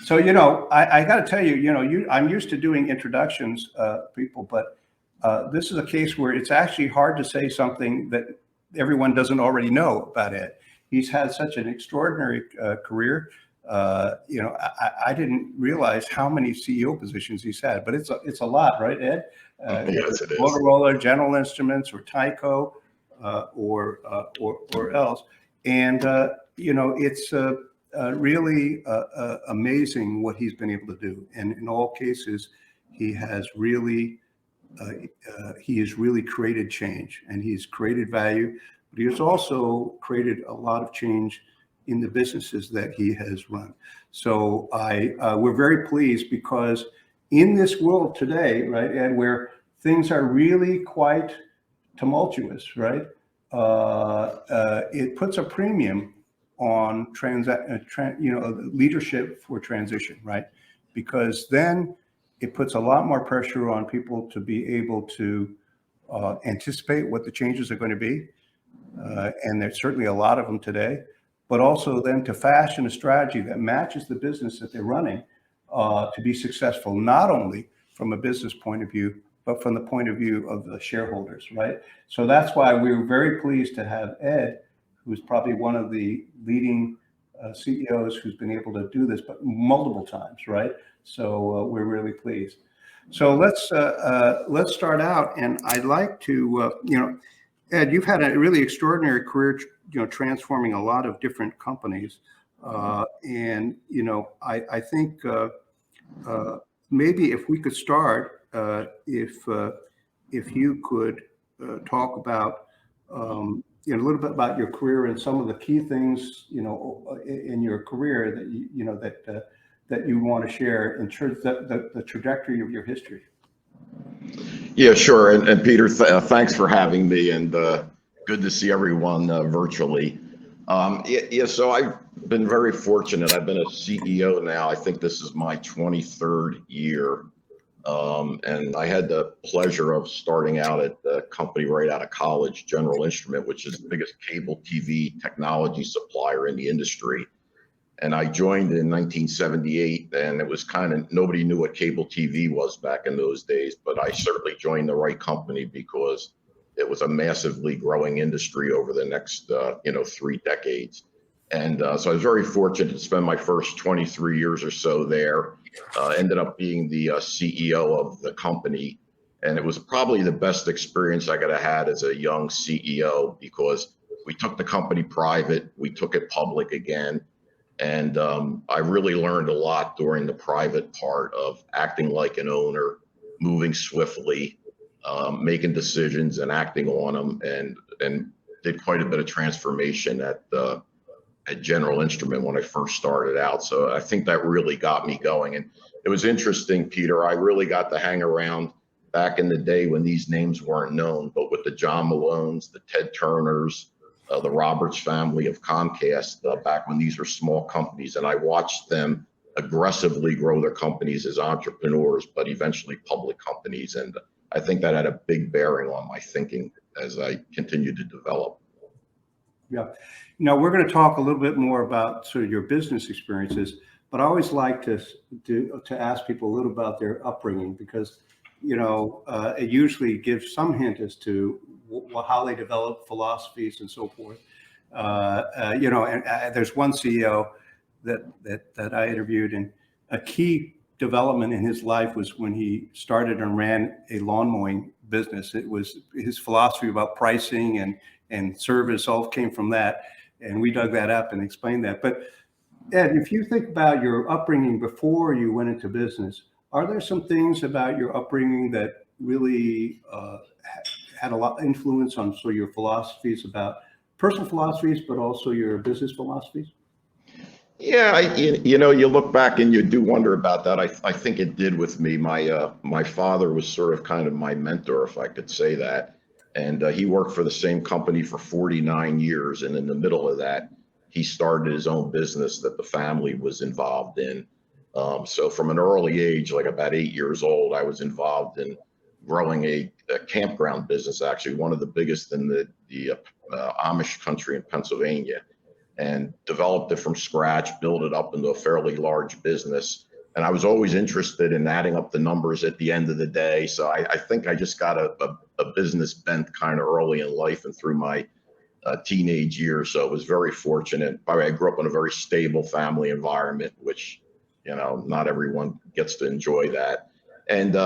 So, I got to tell you, I'm used to doing introductions, people, but this is a case where it's actually hard to say something that everyone doesn't already know about Ed. He's had such an extraordinary career. I didn't realize how many CEO positions he's had, but it's a lot, right, Ed? Yes, it is. Motorola, General Instruments, or Tyco, or else, and it's really amazing what he's been able to do, and in all cases, he has really created change, and he's created value, but he has also created a lot of change in the businesses that he has run. So we're very pleased, because in this world today, right, Ed, where things are really quite tumultuous, right? It puts a premium on leadership for transition, right? Because then it puts a lot more pressure on people to be able to anticipate what the changes are going to be, and there's certainly a lot of them today. But also then to fashion a strategy that matches the business that they're running to be successful, not only from a business point of view, but from the point of view of the shareholders, right? So that's why we were very pleased to have Ed, who's probably one of the leading CEOs who's been able to do this, but multiple times, right? So we're really pleased. So let's start out, and I'd like to, Ed, you've had a really extraordinary career, transforming a lot of different companies, and I think maybe if we could start, if you could talk about a little bit about your career and some of the key things in your career that you want to share in terms of the trajectory of your history. Yeah, sure. And Peter, thanks for having me, and good to see everyone virtually. So I've been very fortunate. I've been a CEO now. I think this is my 23rd year. And I had the pleasure of starting out at the company right out of college, General Instrument, which is the biggest cable TV technology supplier in the industry. And I joined in 1978, and it was kind of, nobody knew what cable TV was back in those days, but I certainly joined the right company, because it was a massively growing industry over the next, 3 decades. And so I was very fortunate to spend my first 23 years or so there. Ended up being the CEO of the company. And it was probably the best experience I could have had as a young CEO, because we took the company private, we took it public again. And I really learned a lot during the private part of acting like an owner, moving swiftly, making decisions and acting on them, and did quite a bit of transformation at General Instrument when I first started out. So I think that really got me going. And it was interesting, Peter, I really got to hang around back in the day when these names weren't known, but with the John Malones, the Ted Turners, the Roberts family of Comcast, back when these were small companies. And I watched them aggressively grow their companies as entrepreneurs, but eventually public companies. And I think that had a big bearing on my thinking as I continued to develop. Yeah. Now we're going to talk a little bit more about sort of your business experiences, but I always like to ask people a little about their upbringing, because it usually gives some hint as to how they develop philosophies and so forth. And there's one CEO that I interviewed, and a key development in his life was when he started and ran a lawn mowing business. It was his philosophy about pricing and service all came from that. And we dug that up and explained that. But Ed, if you think about your upbringing before you went into business, are there some things about your upbringing that really had a lot of influence on your philosophies, about personal philosophies, but also your business philosophies? Yeah, you look back and you do wonder about that. I think it did with me. My father was sort of kind of my mentor, if I could say that. And he worked for the same company for 49 years. And in the middle of that, he started his own business that the family was involved in. So from an early age, like about 8 years old, I was involved in growing a campground business, actually one of the biggest in the Amish country in Pennsylvania. and developed it from scratch, built it up into a fairly large business. And I was always interested in adding up the numbers at the end of the day. So I think I just got a business bent kind of early in life and through my teenage years. So I was very fortunate. By the way, I grew up in a very stable family environment, which, not everyone gets to enjoy that. And,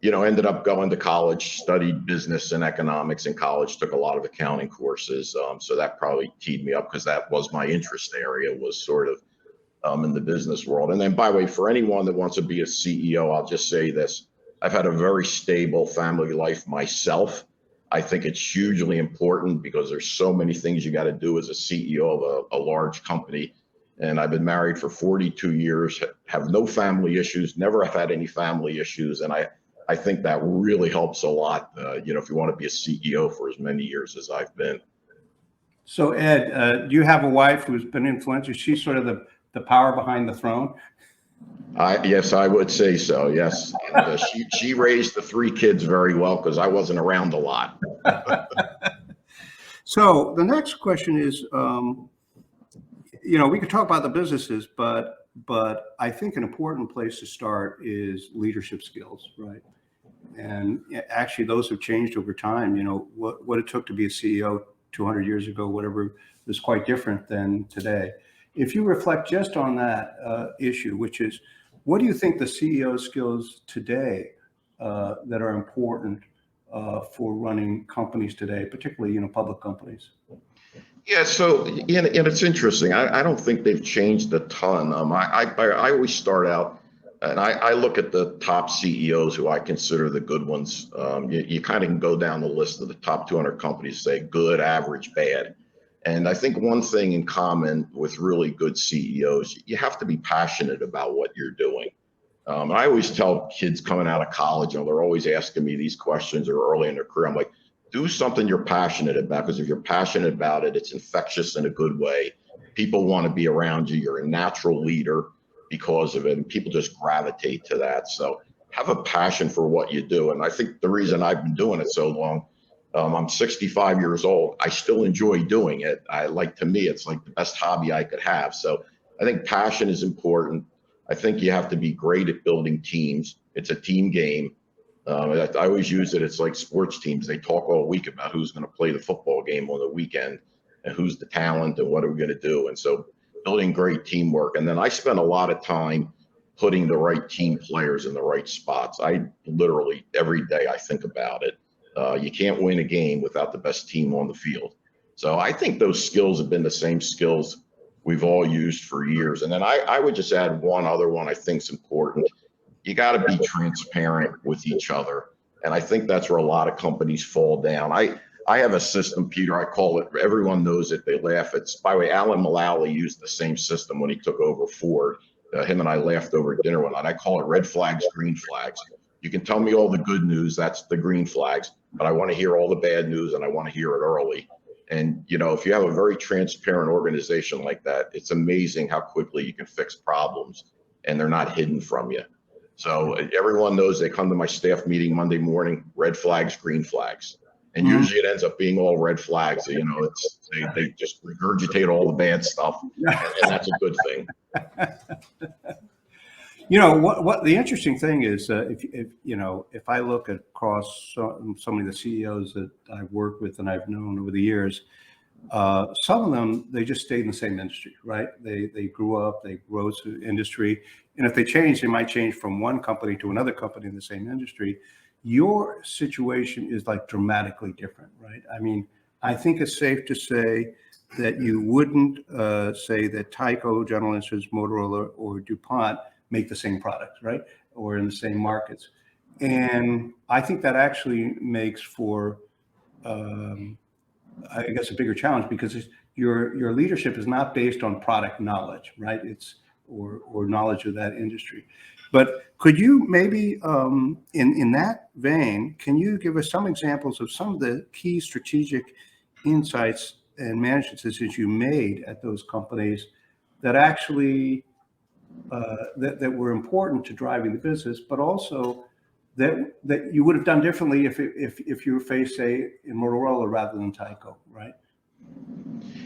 ended up going to college, studied business and economics in college, took a lot of accounting courses. So that probably teed me up because that was my interest area, was sort of in the business world. And then, by the way, for anyone that wants to be a CEO, I'll just say this. I've had a very stable family life myself. I think it's hugely important because there's so many things you got to do as a CEO of a large company. And I've been married for 42 years, have no family issues, never have had any family issues. And I think that really helps a lot, if you want to be a CEO for as many years as I've been. So Ed, do you have a wife who's been influential? She's sort of the power behind the throne? Yes, I would say so. Yes. And, she raised the 3 kids very well because I wasn't around a lot. So the next question is, we could talk about the businesses, but I think an important place to start is leadership skills, right? And actually, those have changed over time. What it took to be a CEO 200 years ago, whatever, was quite different than today. If you reflect just on that issue, which is, what do you think the CEO skills today that are important for running companies today, particularly public companies? Yeah, so and it's interesting. I don't think they've changed a ton. I always start out, and I look at the top CEOs who I consider the good ones. You kind of can go down the list of the top 200 companies, say good, average, bad. And I think one thing in common with really good CEOs, you have to be passionate about what you're doing. I always tell kids coming out of college, they're always asking me these questions or early in their career. I'm like, do something you're passionate about, because if you're passionate about it, it's infectious in a good way. People want to be around you. You're a natural leader because of it, and people just gravitate to that. So have a passion for what you do. And I think the reason I've been doing it so long, I'm 65 years old. I still enjoy doing it. To me, it's like the best hobby I could have. So I think passion is important. I think you have to be great at building teams. It's a team game. I always use it. It's like sports teams. They talk all week about who's going to play the football game on the weekend and who's the talent and what are we going to do. And so building great teamwork. And then I spend a lot of time putting the right team players in the right spots. I literally every day I think about it. You can't win a game without the best team on the field. So I think those skills have been the same skills we've all used for years. And then I would just add one other one I think is important. You got to be transparent with each other. And I think that's where a lot of companies fall down. I have a system, Peter, I call it, everyone knows it, they laugh. It's, by the way, Alan Mulally used the same system when he took over Ford. Him and I laughed over dinner one night. I call it red flags, green flags. You can tell me all the good news, that's the green flags, but I want to hear all the bad news and I want to hear it early. And, if you have a very transparent organization like that, it's amazing how quickly you can fix problems and they're not hidden from you. So everyone knows, they come to my staff meeting Monday morning, red flags, green flags. And usually it ends up being all red flags. They just regurgitate all the bad stuff, and that's a good thing. What the interesting thing is, if I look across some of the CEOs that I've worked with and I've known over the years, some of them, they just stayed in the same industry, right? They grew up, they rose to industry. And if they change, they might change from one company to another company in the same industry. Your situation is like dramatically different, right? I mean, I think it's safe to say that you wouldn't say that Tyco, General Instruments, Motorola, or DuPont make the same products, right? Or in the same markets. And I think that actually makes for, I guess, a bigger challenge, because your leadership is not based on product knowledge, right? It's or knowledge of that industry. But could you maybe, in that vein, can you give us some examples of some of the key strategic insights and management decisions you made at those companies that actually that were important to driving the business, but also that you would have done differently if you were faced, say, in Motorola rather than Tyco, right?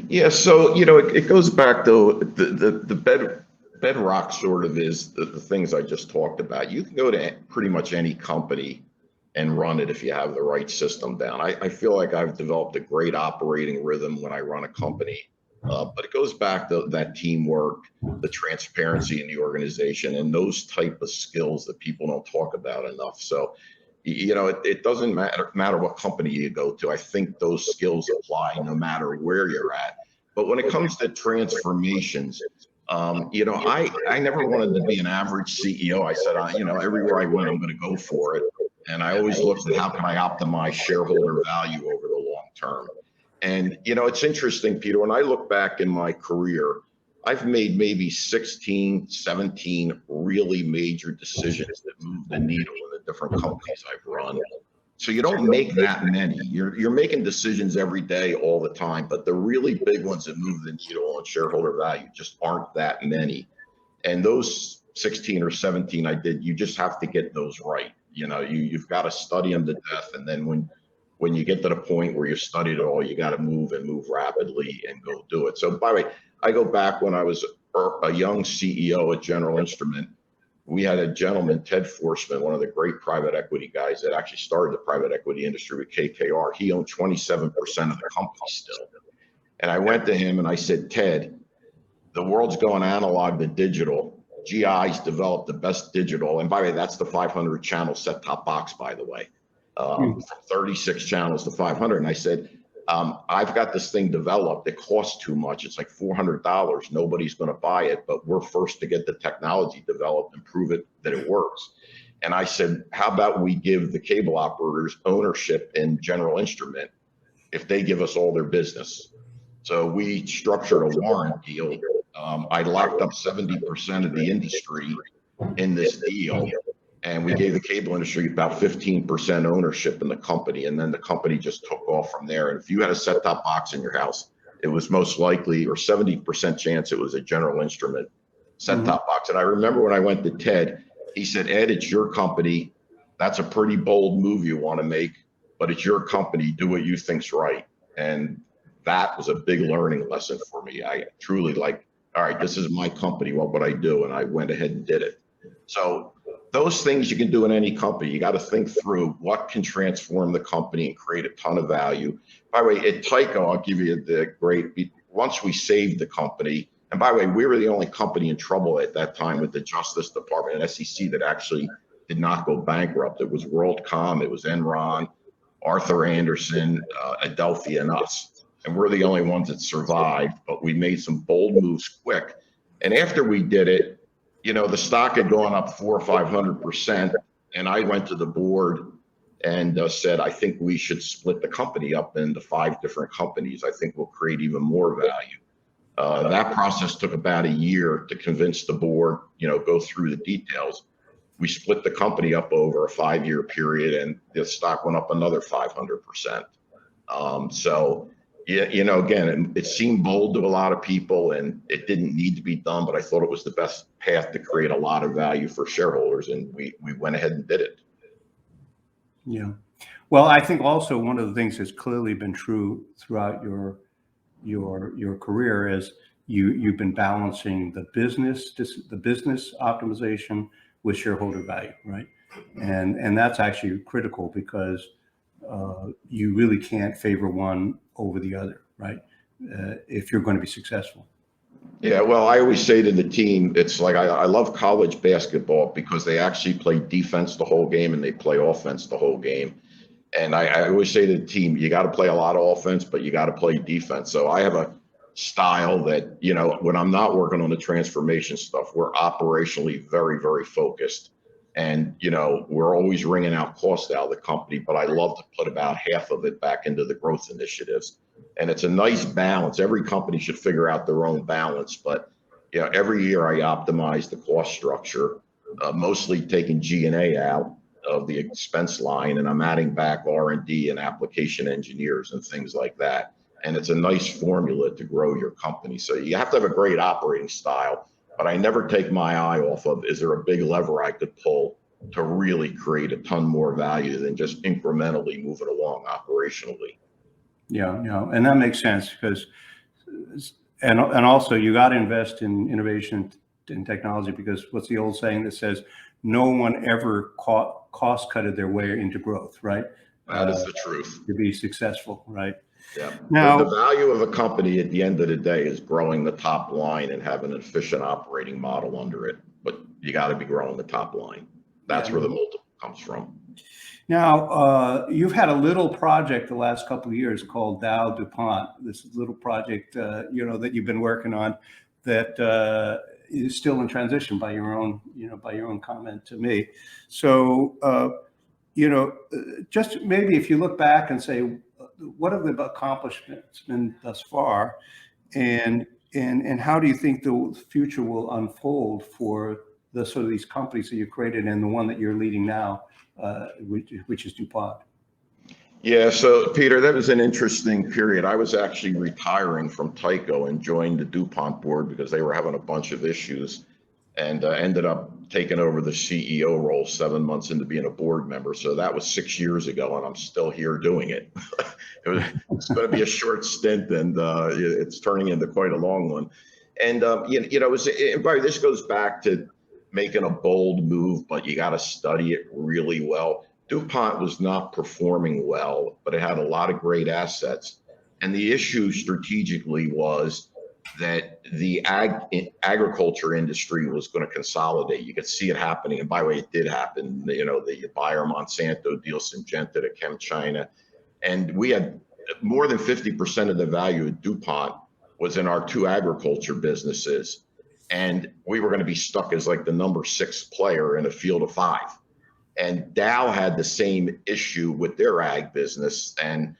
Yeah, so it goes back to the bedrock sort of is the things I just talked about. You can go to pretty much any company and run it if you have the right system down. I feel like I've developed a great operating rhythm when I run a company, but it goes back to that teamwork, the transparency in the organization, and those type of skills that people don't talk about enough. So it doesn't matter what company you go to. I think those skills apply no matter where you're at. But when it comes to transformations, I never wanted to be an average CEO. I said, everywhere I went, I'm going to go for it. And I always looked at how can I optimize shareholder value over the long term. And, it's interesting, Peter, when I look back in my career, I've made maybe 16, 17 really major decisions that move the needle in the different companies I've run. So you don't make that many. You're making decisions every day, all the time, but the really big ones that move the needle on shareholder value just aren't that many. And those 16 or 17 I did, you just have to get those right. You've got to study them to death, and then when you get to the point where you studied it all, you got to move rapidly and go do it. So by the way, I go back when I was a young CEO at General Instrument. We had a gentleman, Ted Forsman, one of the great private equity guys that actually started the private equity industry with KKR. He owned 27% of the company still. And I went to him and I said, Ted, the world's going analog to digital. GI's developed the best digital. And by the way, that's the 500 channel set-top box, by the way, from 36 channels to 500. And I said, I've got this thing developed. It costs too much. It's like $400. Nobody's going to buy it, but we're first to get the technology developed and prove it that it works. And I said, how about we give the cable operators ownership in General Instrument if they give us all their business? So we structured a warrant deal. I locked up 70% of the industry in this deal. And we gave the cable industry about 15% ownership in the company. And then the company just took off from there. And if you had a set-top box in your house, it was most likely, or 70% chance, it was a General Instrument set-top box. And I remember when I went to Ted, he said, Ed, it's your company. That's a pretty bold move you want to make, but it's your company. Do what you think's right. And that was a big learning lesson for me. I truly all right, this is my company. What would I do? And I went ahead and did it. So those things you can do in any company. You got to think through what can transform the company and create a ton of value. By the way, at Tyco, I'll give you once we saved the company, and by the way, we were the only company in trouble at that time with the Justice Department and SEC that actually did not go bankrupt. It was WorldCom, it was Enron, Arthur Andersen, Adelphia, and us. And we're the only ones that survived, but we made some bold moves quick. And after we did it, the stock had gone up 400 or 500%. And I went to the board and said, I think we should split the company up into 5 different companies. I think we'll create even more value. That process took about a year to convince the board, go through the details. We split the company up over a 5-year period and the stock went up another 500%. So again, it seemed bold to a lot of people and it didn't need to be done, but I thought it was the best path to create a lot of value for shareholders. And we went ahead and did it. Yeah. Well, I think also one of the things that's clearly been true throughout your career is you've been balancing the business optimization with shareholder value, right? And that's actually critical because you really can't favor one over the other, right? If you're going to be successful. Yeah, well, I always say to the team, it's like I love college basketball because they actually play defense the whole game and they play offense the whole game. And I always say to the team, you got to play a lot of offense, but you got to play defense. So I have a style that, when I'm not working on the transformation stuff, we're operationally very, very focused. And, we're always wringing out cost out of the company, but I love to put about half of it back into the growth initiatives. And it's a nice balance. Every company should figure out their own balance. But, every year I optimize the cost structure, mostly taking G&A out of the expense line, and I'm adding back R&D and application engineers and things like that. And it's a nice formula to grow your company. So you have to have a great operating style. But I never take my eye off of, is there a big lever I could pull to really create a ton more value than just incrementally move it along operationally? Yeah, and that makes sense because and also you got to invest in innovation and technology, because what's the old saying that says no one ever cost cutted their way into growth, right? That is the truth. To be successful, right? Yeah. Now, the value of a company at the end of the day is growing the top line and having an efficient operating model under it. But you got to be growing the top line. That's where the multiple comes from. Now, you've had a little project the last couple of years called DuPont. This little project, that you've been working on, that is still in transition by your own, by your own comment to me. So, just maybe if you look back and say, what have the accomplishments been thus far, and how do you think the future will unfold for the sort of these companies that you created and the one that you're leading now, which is DuPont? Yeah, so Peter, that was an interesting period. I was actually retiring from Tyco and joined the DuPont board because they were having a bunch of issues, and ended up taking over the CEO role 7 months into being a board member. So that was 6 years ago, and I'm still here doing it. It's going to be a short stint, and it's turning into quite a long one. And this goes back to making a bold move, but you got to study it really well. DuPont was not performing well, but it had a lot of great assets. And the issue strategically was that the agriculture industry was going to consolidate. You could see it happening. And by the way, it did happen. The Bayer Monsanto deal, Syngenta to ChemChina. And we had more than 50% of the value of DuPont was in our two agriculture businesses. And we were going to be stuck as like the number 6 player in a field of 5. And Dow had the same issue with their ag business. And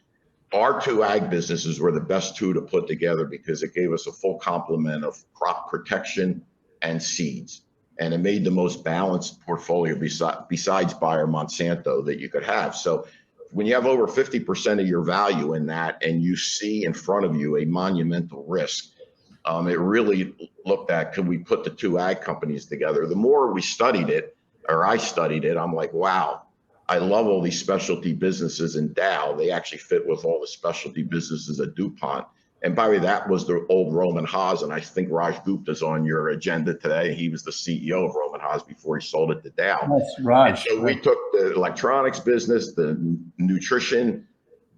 our two ag businesses were the best two to put together because it gave us a full complement of crop protection and seeds. And it made the most balanced portfolio besides Bayer Monsanto that you could have. So when you have over 50% of your value in that and you see in front of you a monumental risk, it really looked at, could we put the two ag companies together? The more we studied it, or I studied it, I'm like, wow, I love all these specialty businesses in Dow. They actually fit with all the specialty businesses at DuPont. And by the way, that was the old Roman Haas. And I think Raj Gupta's on your agenda today. He was the CEO of Roman Haas before he sold it to Dow. That's right. And so we took the electronics business, the nutrition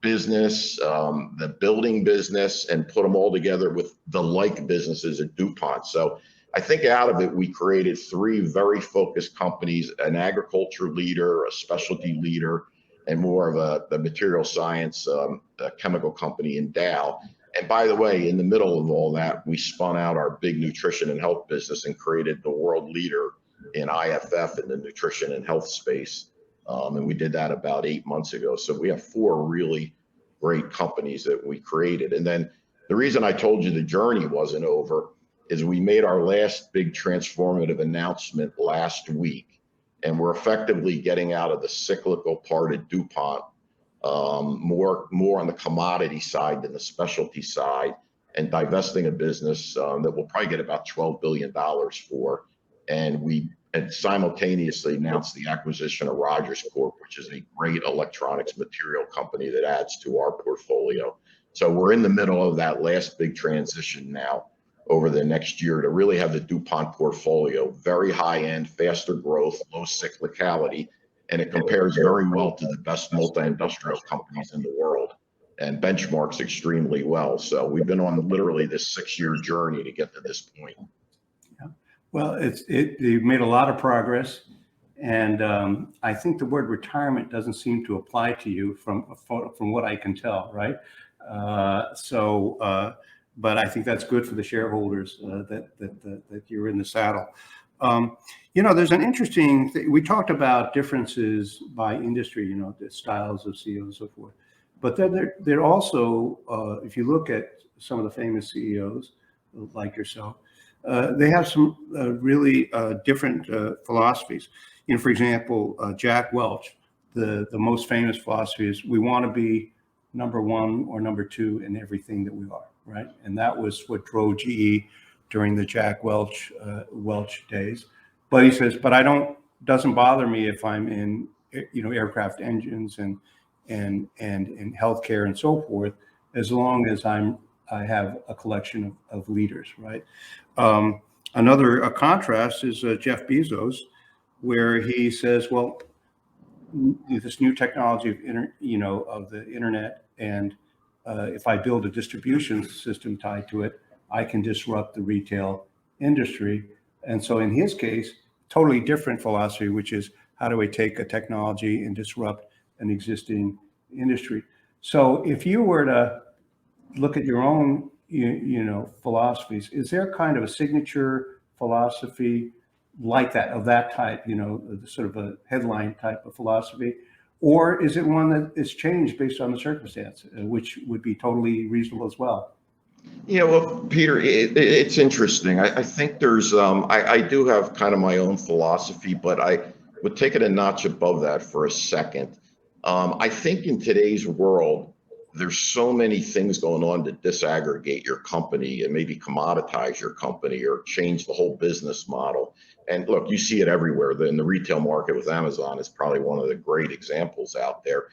business, the building business, and put them all together with the like businesses at DuPont. So I think out of it, we created 3 very focused companies: an agriculture leader, a specialty leader, and more of the material science, a chemical company in Dow. And by the way, in the middle of all that, we spun out our big nutrition and health business and created the world leader in IFF in the nutrition and health space. And we did that about 8 months ago. So we have 4 really great companies that we created. And then the reason I told you the journey wasn't over is we made our last big transformative announcement last week, and we're effectively getting out of the cyclical part of DuPont, more on the commodity side than the specialty side, and divesting a business that we'll probably get about $12 billion for. And we had simultaneously announced the acquisition of Rogers Corp, which is a great electronics material company that adds to our portfolio. So we're in the middle of that last big transition now over the next year to really have the DuPont portfolio very high end, faster growth, low cyclicality, and it compares very well to the best multi-industrial companies in the world and benchmarks extremely well. So we've been on literally this 6-year journey to get to this point. Yeah. Well, you've made a lot of progress, and I think the word retirement doesn't seem to apply to you from what I can tell, right? But I think that's good for the shareholders that you're in the saddle. There's an interesting thing. We talked about differences by industry, the styles of CEOs and so forth. But then there also, if you look at some of the famous CEOs like yourself, they have some really different philosophies. For example, Jack Welch, the most famous philosophy is we want to be number 1 or number 2 in everything that we are, right? And that was what drove GE during the Jack Welch days. But he says, but doesn't bother me if I'm in, aircraft engines and in healthcare and so forth, as long as I'm I have a collection of leaders, right? Another contrast is Jeff Bezos, where he says, well, this new technology of the internet, and if I build a distribution system tied to it, I can disrupt the retail industry. And so in his case, totally different philosophy, which is how do I take a technology and disrupt an existing industry? So if you were to look at your own, philosophies, is there kind of a signature philosophy like that, of that type, sort of a headline type of philosophy? Or is it one that is changed based on the circumstance, which would be totally reasonable as well? Yeah, well, Peter, it's interesting. I think there's, I do have kind of my own philosophy, but I would take it a notch above that for a second. I think in today's world, there's so many things going on to disaggregate your company and maybe commoditize your company or change the whole business model. And look, you see it everywhere. In the retail market with Amazon is probably one of the great examples out there.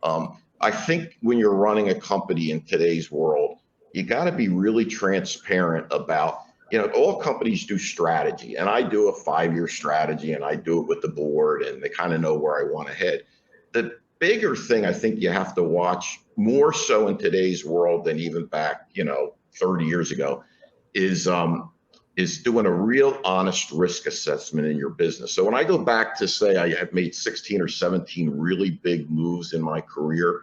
I think when you're running a company in today's world, you got to be really transparent about, all companies do strategy, and I do a 5-year strategy and I do it with the board and they kind of know where I want to head. The bigger thing I think you have to watch more so in today's world than even back, 30 years ago is doing a real honest risk assessment in your business. So when I go back to say I have made 16 or 17 really big moves in my career,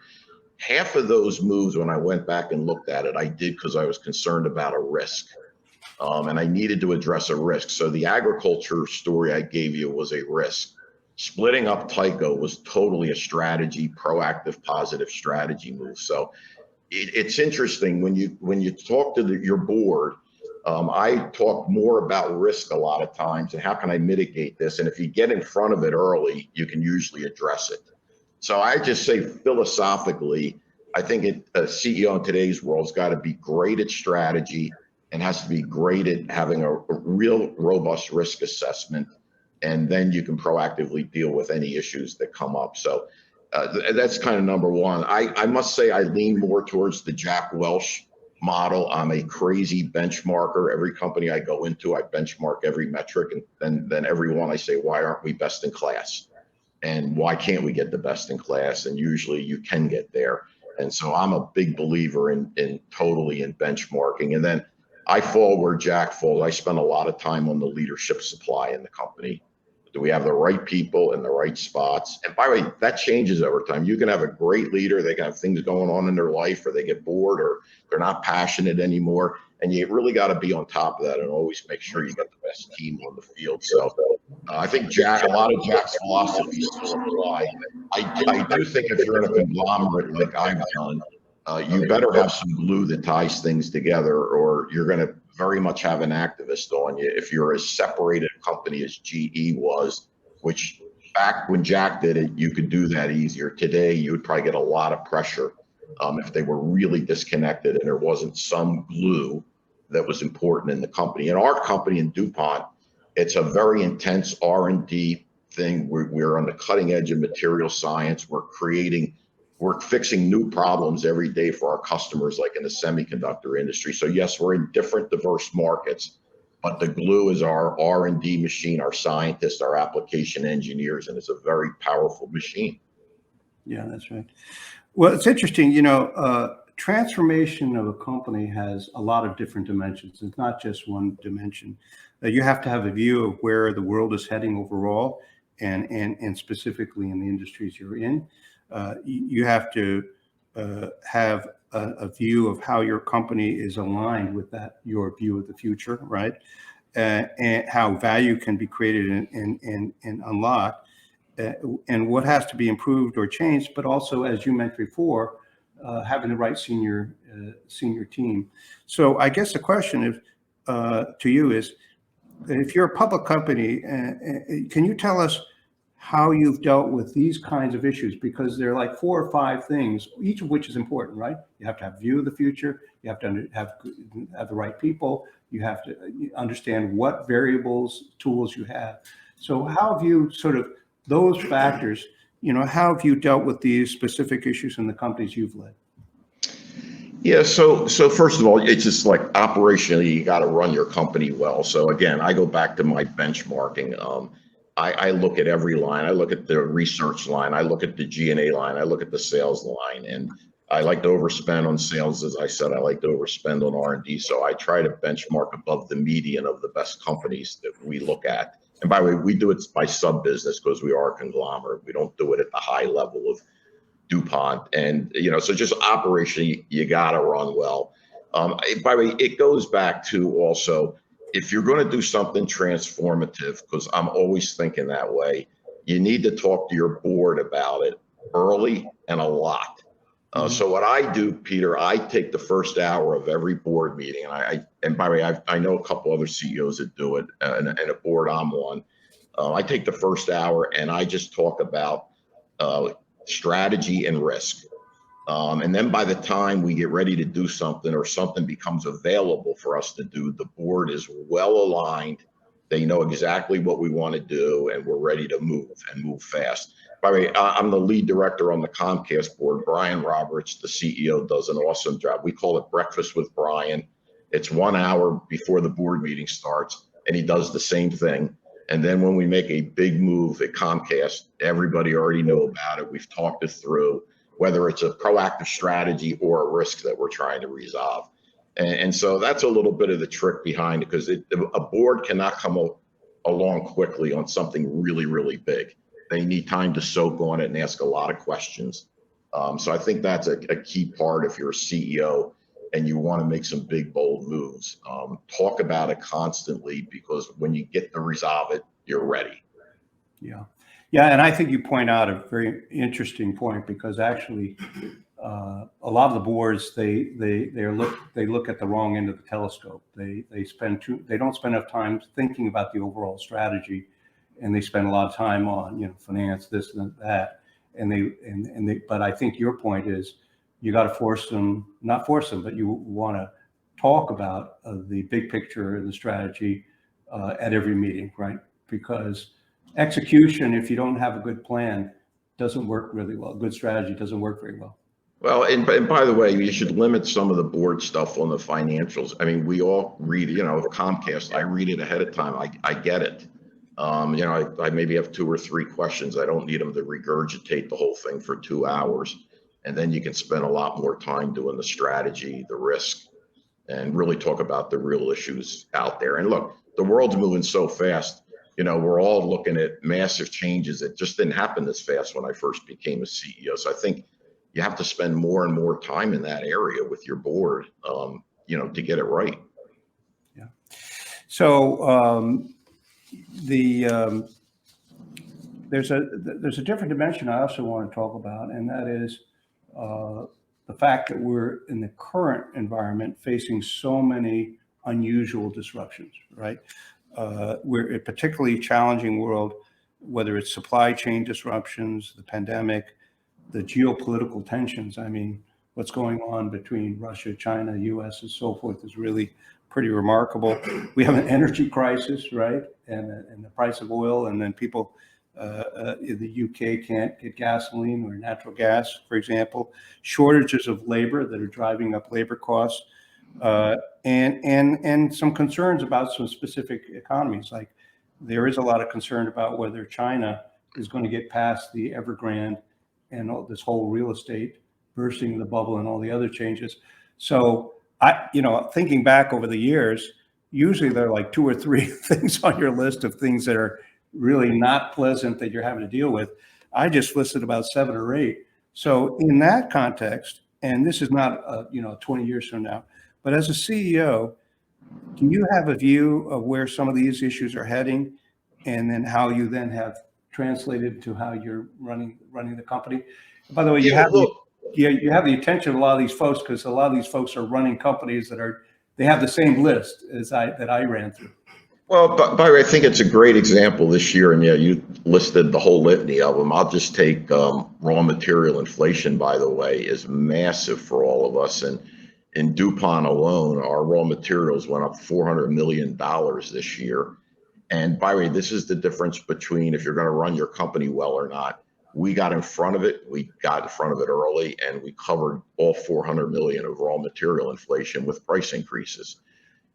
half of those moves, when I went back and looked at it, I did because I was concerned about a risk. And I needed to address a risk. So the agriculture story I gave you was a risk. Splitting up Tyco was totally a strategy, proactive, positive strategy move. So it's interesting when you talk to your board. I talk more about risk a lot of times and how can I mitigate this? And if you get in front of it early, you can usually address it. So I just say philosophically, I think a CEO in today's world has got to be great at strategy and has to be great at having a real robust risk assessment. And then you can proactively deal with any issues that come up. So that's kind of number one. I must say I lean more towards the Jack Welch model. I'm a crazy benchmarker. Every company I go into, I benchmark every metric, and then every one I say, why aren't we best in class? And why can't we get the best in class? And usually you can get there. And so I'm a big believer in benchmarking. And then I fall where Jack falls. I spend a lot of time on the leadership supply in the company. Do we have the right people in the right spots? And by the way, that changes over time. You can have a great leader. They can have things going on in their life, or they get bored, or they're not passionate anymore. And you really got to be on top of that and always make sure you got the best team on the field. So I think a lot of Jack's philosophies still apply. I do think if you're in a conglomerate like I've done, you better have some glue that ties things together, or you're going to very much have an activist on you. If you're as separated a company as GE was, which back when Jack did it, you could do that easier. Today, you would probably get a lot of pressure if they were really disconnected and there wasn't some glue that was important in the company. In our company in DuPont, it's a very intense R&D thing. We're on the cutting edge of material science. We're fixing new problems every day for our customers, like in the semiconductor industry. So yes, we're in different diverse markets, but the glue is our R&D machine, our scientists, our application engineers, and it's a very powerful machine. Yeah, that's right. Well, it's interesting, transformation of a company has a lot of different dimensions. It's not just one dimension. You have to have a view of where the world is heading overall, and specifically in the industries you're in. You have to have a view of how your company is aligned with your view of the future, right? And how value can be created and unlocked, and what has to be improved or changed, but also, as you mentioned before, having the right senior team. So I guess the question to you is, if you're a public company, can you tell us how you've dealt with these kinds of issues? Because there are like 4 or 5 things, each of which is important, right? You have to have a view of the future. You have to have the right people. You have to understand what variables, tools you have. So how have you sort of those factors, how have you dealt with these specific issues in the companies you've led? Yeah, so first of all, it's just like operationally, you got to run your company well. So again, I go back to my benchmarking. I look at every line. I look at the research line. I look at the G&A line. I look at the sales line, and I like to overspend on sales. As I said, I like to overspend on R&D. So I try to benchmark above the median of the best companies that we look at. And by the way, we do it by sub business because we are a conglomerate. We don't do it at the high level of DuPont. And, so just operationally, you got to run well. By the way, it goes back to also, if you're going to do something transformative, because I'm always thinking that way, you need to talk to your board about it early and a lot. So what I do, Peter, I take the first hour of every board meeting, and by the way, I know a couple other CEOs that do it, and a board I'm on. I take the first hour and I just talk about strategy and risk. And then by the time we get ready to do something or something becomes available for us to do, the board is well aligned. They know exactly what we want to do, and we're ready to move and move fast. By the way, I'm the lead director on the Comcast board. Brian Roberts, the CEO, does an awesome job. We call it Breakfast with Brian. It's 1 hour before the board meeting starts, and he does the same thing. And then when we make a big move at Comcast, everybody already knew about it. We've talked it through, whether it's a proactive strategy or a risk that we're trying to resolve. And so that's a little bit of the trick behind it, because a board cannot come along quickly on something really, really big. They need time to soak on it and ask a lot of questions. So I think that's a key part if you're a CEO and you want to make some big, bold moves. Talk about it constantly, because when you get to resolve it, you're ready. Yeah. Yeah. And I think you point out a very interesting point, because actually a lot of the boards, they look at the wrong end of the telescope. They don't spend enough time thinking about the overall strategy, and they spend a lot of time on, finance, this and that. But I think your point is, you got to not force them, but you want to talk about the big picture and the strategy at every meeting, right? Because execution, if you don't have a good plan, doesn't work really well. Good strategy doesn't work very well. Well, and by the way, you should limit some of the board stuff on the financials. I mean, we all read, Comcast, I read it ahead of time. I get it. I maybe have 2 or 3 questions. I don't need them to regurgitate the whole thing for 2 hours. And then you can spend a lot more time doing the strategy, the risk, and really talk about the real issues out there. And look, the world's moving so fast. We're all looking at massive changes. It just didn't happen this fast when I first became a CEO. So I think you have to spend more and more time in that area with your board, to get it right. Yeah. So there's a different dimension I also want to talk about, and that is the fact that we're in the current environment facing so many unusual disruptions, right? We're in a particularly challenging world, whether it's supply chain disruptions, the pandemic, the geopolitical tensions. I mean, what's going on between Russia, China, US, and so forth is really pretty remarkable. We have an energy crisis, right? And the price of oil, and then people in the UK can't get gasoline or natural gas, for example. Shortages of labor that are driving up labor costs, and some concerns about some specific economies. Like, there is a lot of concern about whether China is going to get past the Evergrande and all this whole real estate bursting the bubble and all the other changes. So thinking back over the years, usually there are like 2 or 3 things on your list of things that are really not pleasant that you're having to deal with. I just listed about 7 or 8. So in that context, and this is not 20 years from now, but as a CEO, do you have a view of where some of these issues are heading, and then how you then have translated to how you're running the company? By the way, you have the attention of a lot of these folks, because a lot of these folks are running companies they have the same list that I ran through. Well, by the way, I think it's a great example this year, and you listed the whole litany of them. I'll just take raw material inflation, by the way, is massive for all of us. And in DuPont alone, our raw materials went up $400 million this year. And by the way, this is the difference between if you're going to run your company well or not. We got in front of it. We got in front of it early, and we covered all 400 million of raw material inflation with price increases.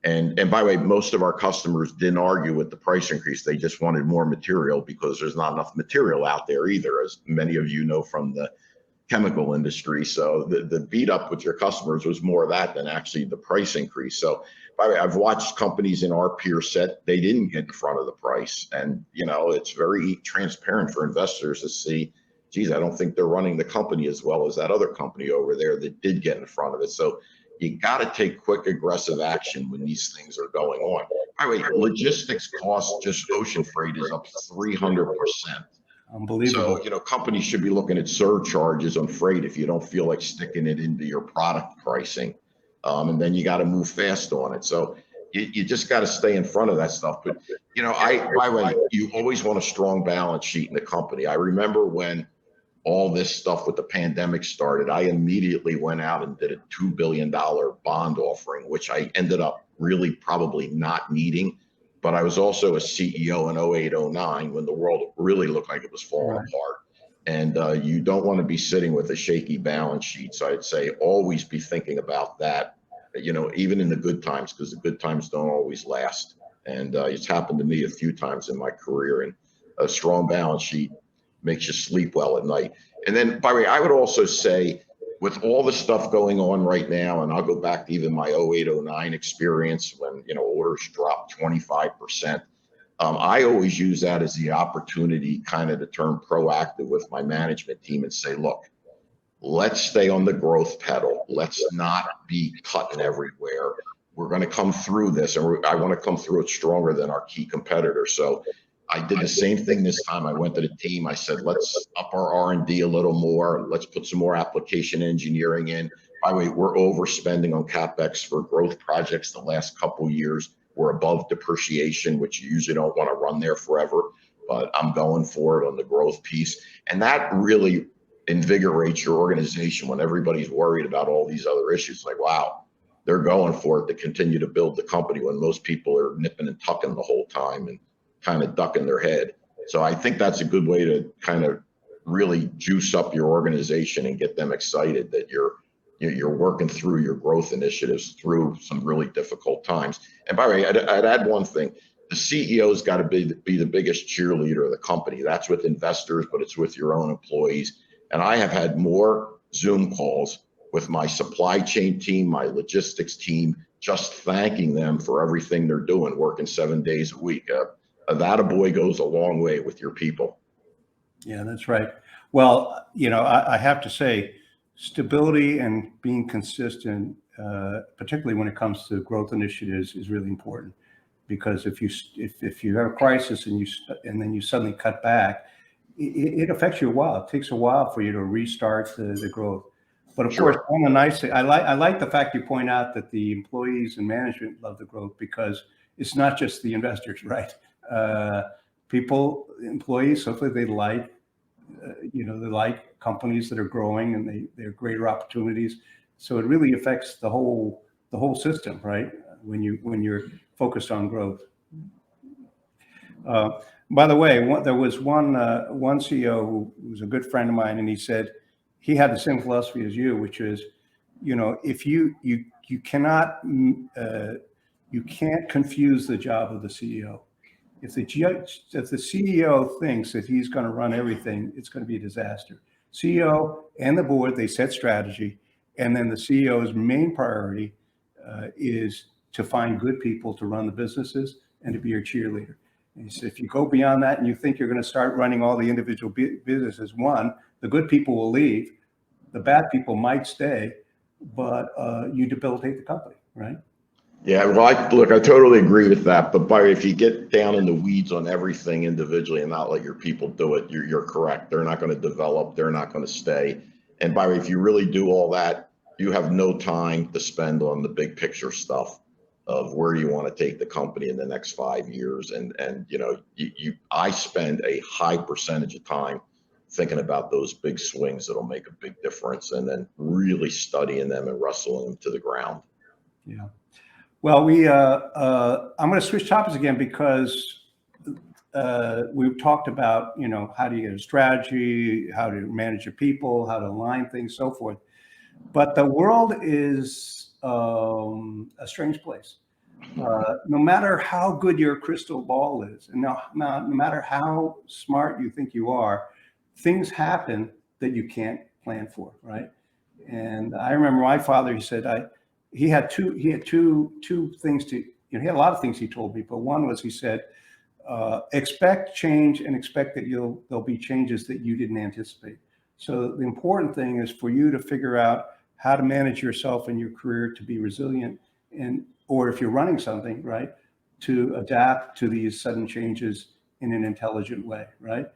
And by the way, most of our customers didn't argue with the price increase. They just wanted more material because there's not enough material out there either, as many of you know from the chemical industry. So the beat up with your customers was more of that than actually the price increase. So by the way, I've watched companies in our peer set, they didn't get in front of the price. And, you know, it's very transparent for investors to see, geez, I don't think they're running the company as well as that other company over there that did get in front of it. So you got to take quick, aggressive action when these things are going on. By the way, logistics costs, just ocean freight, is up 300%. Unbelievable. So, you know, companies should be looking at surcharges on freight if you don't feel like sticking it into your product pricing. And then you got to move fast on it. So you just got to stay in front of that stuff. But, you know, by the way, you always want a strong balance sheet in the company. I remember when all this stuff with the pandemic started, I immediately went out and did a $2 billion bond offering, which I ended up really probably not needing. But I was also a CEO in 08, 09 when the world really looked like it was falling apart. And you don't want to be sitting with a shaky balance sheet. So I'd say always be thinking about that, you know, even in the good times, because the good times don't always last. And it's happened to me a few times in my career. And a strong balance sheet makes you sleep well at night. And then, by the way, I would also say, with all the stuff going on right now, and I'll go back to even my 08, 09 experience when, you know, orders dropped 25%. I always use that as the opportunity kind of to turn proactive with my management team and say, look, let's stay on the growth pedal. Let's not be cutting everywhere. We're going to come through this, and I want to come through it stronger than our key competitors. So I did the same thing this time. I went to the team. I said, let's up our R&D a little more. Let's put some more application engineering in. By the way, we're overspending on CapEx for growth projects the last couple of years. We're above depreciation, which you usually don't want to run there forever, but I'm going for it on the growth piece. And that really invigorates your organization when everybody's worried about all these other issues. Like, wow, they're going for it to continue to build the company when most people are nipping and tucking the whole time and kind of ducking their head. So I think that's a good way to kind of really juice up your organization and get them excited that you're working through your growth initiatives through some really difficult times. And by the way, I'd add one thing. The CEO's got to be the biggest cheerleader of the company. That's with investors, but it's with your own employees. And I have had more Zoom calls with my supply chain team, my logistics team, just thanking them for everything they're doing, working 7 days a week. That a boy goes a long way with your people. Yeah, that's right. Well, you know, I have to say, stability and being consistent, particularly when it comes to growth initiatives, is really important. Because if you have a crisis and then you suddenly cut back, it affects you a while. It takes a while for you to restart the growth. But of course, on the nice thing, I like the fact you point out that the employees and management love the growth, because it's not just the investors, right? Employees, hopefully they like, they like companies that are growing and they're greater opportunities. So it really affects the whole system, right? When you're focused on growth. By the way, there was one CEO who was a good friend of mine, and he said he had the same philosophy as you, which is, you know, if you can't confuse the job of the CEO. If the CEO thinks that he's going to run everything, it's going to be a disaster. CEO and the board, they set strategy, and then the CEO's main priority is to find good people to run the businesses and to be your cheerleader. And he said, if you go beyond that and you think you're going to start running all the individual businesses, one, the good people will leave, the bad people might stay, but you debilitate the company, right? Yeah, well, I totally agree with that. But if you get down in the weeds on everything individually and not let your people do it, you're correct. They're not going to develop. They're not going to stay. And by the way, if you really do all that, you have no time to spend on the big picture stuff of where you want to take the company in the next 5 years. And you know, I spend a high percentage of time thinking about those big swings that'll make a big difference, and then really studying them and wrestling them to the ground. Yeah. Well, I'm going to switch topics again, because we've talked about, how do you get a strategy, how to manage your people, how to align things, so forth. But the world is a strange place. No matter how good your crystal ball is, and no matter how smart you think you are, things happen that you can't plan for, right? And I remember my father, he said, he had two things to, he had a lot of things he told me, but one was, he said, expect change and expect that there'll be changes that you didn't anticipate. So the important thing is for you to figure out how to manage yourself and your career to be resilient, or if you're running something, right, to adapt to these sudden changes in an intelligent way, right?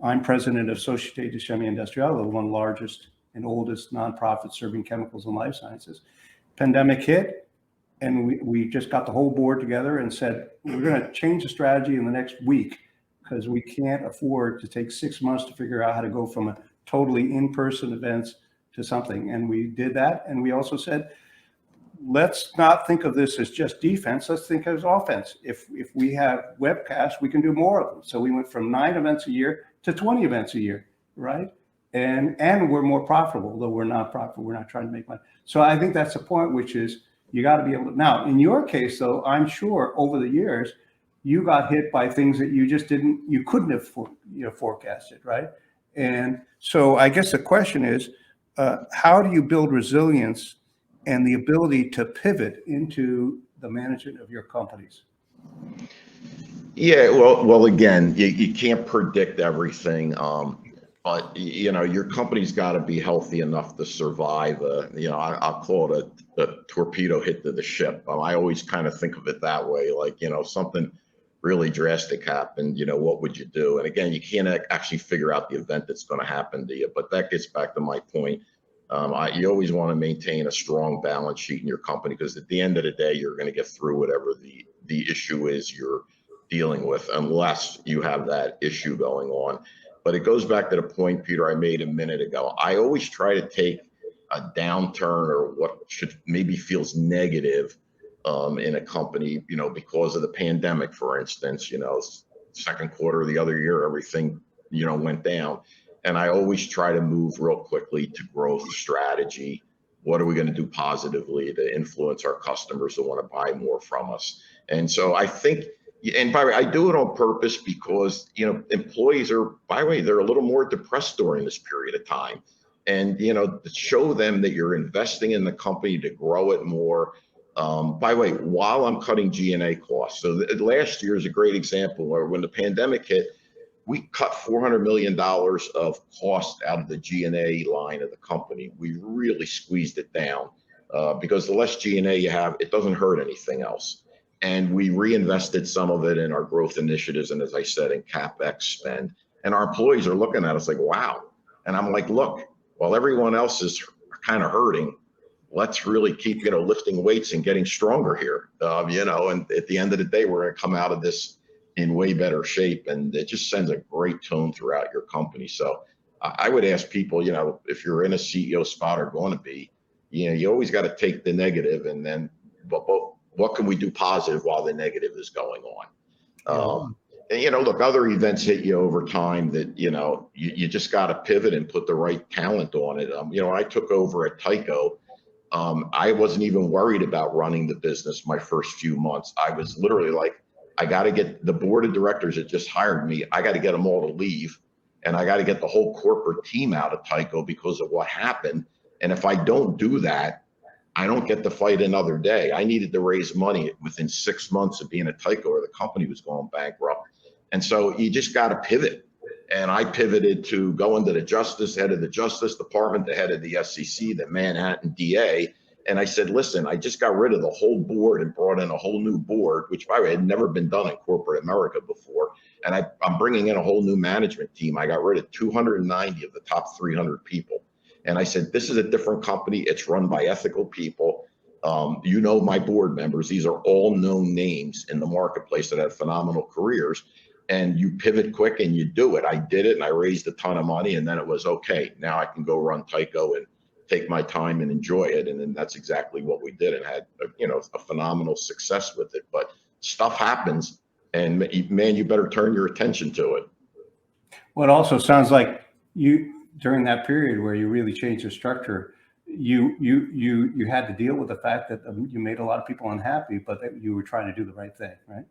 I'm president of Société de Chimie Industrielle, one of the largest and oldest nonprofit serving chemicals and life sciences. Pandemic hit, and we just got the whole board together and said, we're going to change the strategy in the next week, because we can't afford to take 6 months to figure out how to go from a totally in-person events to something. And we did that. And we also said, let's not think of this as just defense. Let's think of it as offense. If we have webcasts, we can do more of them. So we went from 9 events a year to 20 events a year, right? And we're more profitable, though we're not profitable. We're not trying to make money. So I think that's the point, which is you got to be able to. Now, in your case, though, I'm sure over the years, you got hit by things that you couldn't have forecasted, right? And so I guess the question is, how do you build resilience and the ability to pivot into the management of your companies? Yeah, well, again, you can't predict everything, but your company's got to be healthy enough to survive. I'll call it a torpedo hit to the ship. I always kind of think of it that way, like something really drastic happened. What would you do? And again, you can't actually figure out the event that's going to happen to you. But that gets back to my point. You always want to maintain a strong balance sheet in your company, because at the end of the day, you're going to get through whatever the issue is you're dealing with, unless you have that issue going on. But it goes back to the point, Peter, I made a minute ago. I always try to take a downturn, or what should maybe feels negative in a company, because of the pandemic, for instance. Second quarter of the other year, everything went down. And I always try to move real quickly to growth strategy. What are we going to do positively to influence our customers to want to buy more from us? And so I think, and by the way, I do it on purpose, because employees are, by the way, they're a little more depressed during this period of time. And to show them that you're investing in the company to grow it more. By the way, while I'm cutting G&A costs. So last year is a great example where, when the pandemic hit, we cut $400 million of cost out of the G&A line of the company. We really squeezed it down, because the less G&A you have, it doesn't hurt anything else. And we reinvested some of it in our growth initiatives, and, as I said, in CapEx spend. And our employees are looking at us like, wow. And I'm like, look, while everyone else is kind of hurting, let's really keep, lifting weights and getting stronger here. And at the end of the day, we're going to come out of this in way better shape. And it just sends a great tone throughout your company. So I would ask people, if you're in a CEO spot or going to be, you always got to take the negative, and then, but what can we do positive while the negative is going on? And, look, other events hit you over time that, you just got to pivot and put the right talent on it. I took over at Tyco. I wasn't even worried about running the business my first few months. I was literally like, I got to get the board of directors that just hired me, I got to get them all to leave. And I got to get the whole corporate team out of Tyco because of what happened. And if I don't do that, I don't get to fight another day. I needed to raise money within 6 months of being at Tyco, or the company was going bankrupt. And so you just got to pivot. And I pivoted to go into the head of the Justice Department, the head of the SEC, the Manhattan DA. And I said, listen, I just got rid of the whole board and brought in a whole new board, which, by the way, had never been done in corporate America before. And I'm bringing in a whole new management team. I got rid of 290 of the top 300 people. And I said, this is a different company. It's run by ethical people. My board members, these are all known names in the marketplace that have phenomenal careers. And you pivot quick and you do it. I did it, and I raised a ton of money, and then it was okay. Now I can go run Tyco and take my time and enjoy it. And then that's exactly what we did, and had a phenomenal success with it. But stuff happens, and man, you better turn your attention to it. Well, it also sounds like you, during that period where you really changed the structure, you had to deal with the fact that you made a lot of people unhappy, but that you were trying to do the right thing, right?